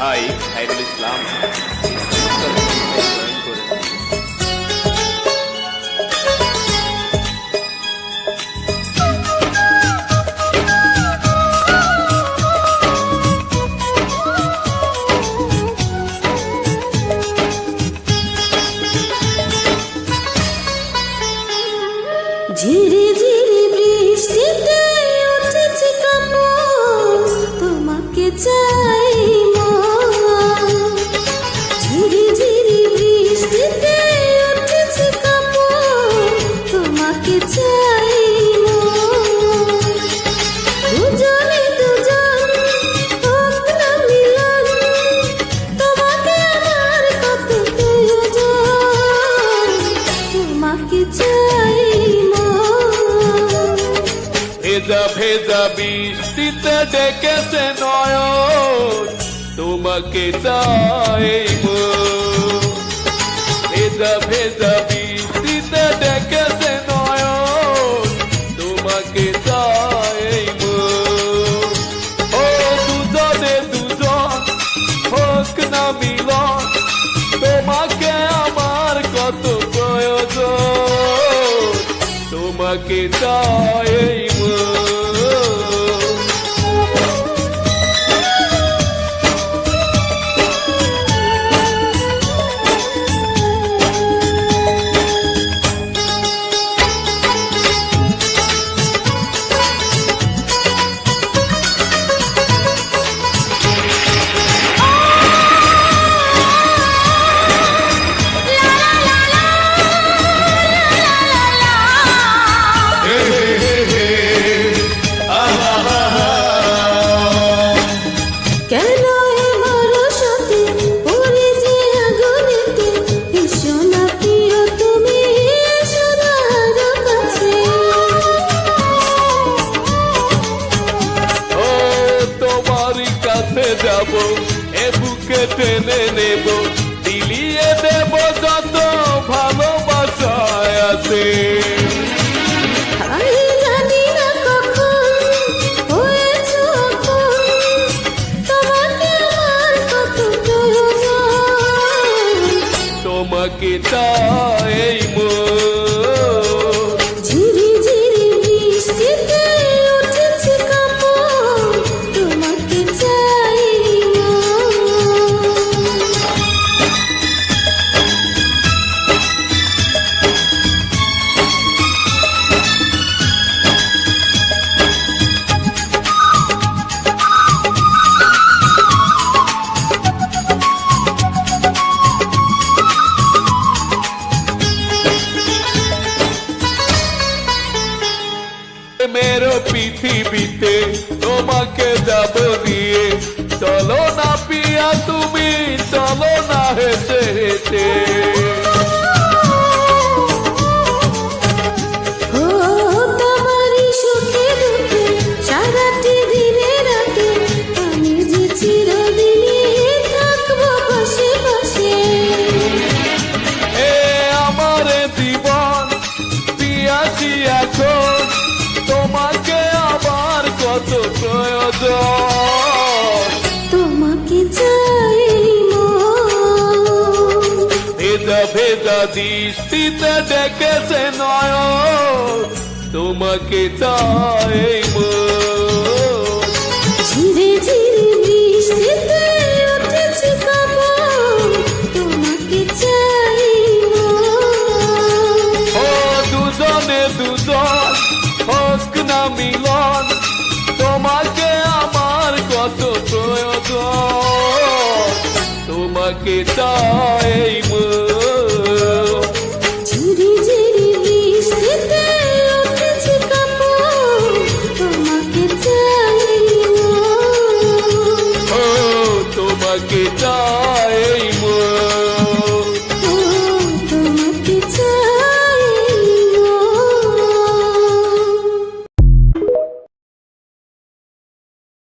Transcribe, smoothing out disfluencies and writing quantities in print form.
ভাই খায়রুল ইসলাম জয়েন করেছে। ঝিরি ঝিরি বৃষ্টিতে উঠেছে কাপড়, তোমাকে চাই মন। ঝিরি ঝিরি বৃষ্টিতে উঠেছে কাপড়, তোমাকে চাই মন। দুজনে দুজন হোক না মিলন, তোমাকে আমার কত প্রয়োজন, তোমাকে চাই ভেজা ভেজা বৃষ্টিতে ডেকেছে নয়ন, তোমাকে চাই মন। ভেজা ভেজা বৃষ্টিতে ডেকেছে নয়ন, তোমাকে চাই মন। ও দুজনে দুজন হোক না মিলন, তোমাকে আমার কত প্রয়োজন, তোমাকে চাই যাব, এ বুকে টেনে নেব, দিলিয়ে দেব যত ভালোবাসায় আছে। আমি জানি না কখন হয়েছে আপন, তোমাকে আমার কত প্রয়োজন, তোমাকে চাই মন। ঝিরি ঝিরি বৃষ্টিতে উঠেছে কাপড়, তোমাকে চাই মেরো পৃথিবীতে তোমাকে যাব নিয়ে, চলো না পিয়া তুমি, চলো না হেসে হেসে। সারাটি দিনে রাতে আমি যে চিরদিনই থাকবো বসে বসে। এ আমার জীবন পিয়াসি এখন, তোমাকে আবার কত প্রয়োজন, তোমাকে চাই মন। ভেজা ভেজা দৃষ্টিতে ডেকেছে নয়ন, তোমাকে চাই মন। ঝিরে ঝিরে বৃষ্টিতে উঠেছে কাপড়, তোমাকে চাই মন। ও দুজনে দুজন হোক না মিলন, তোমাকে আমার কত প্রয়োজন, তোমাকে চাই মন। ঝিরি ঝিরি বৃষ্টিতে উঠেছে কাপড়, তোমাকে চাই মন। ও তোমাকে চাই।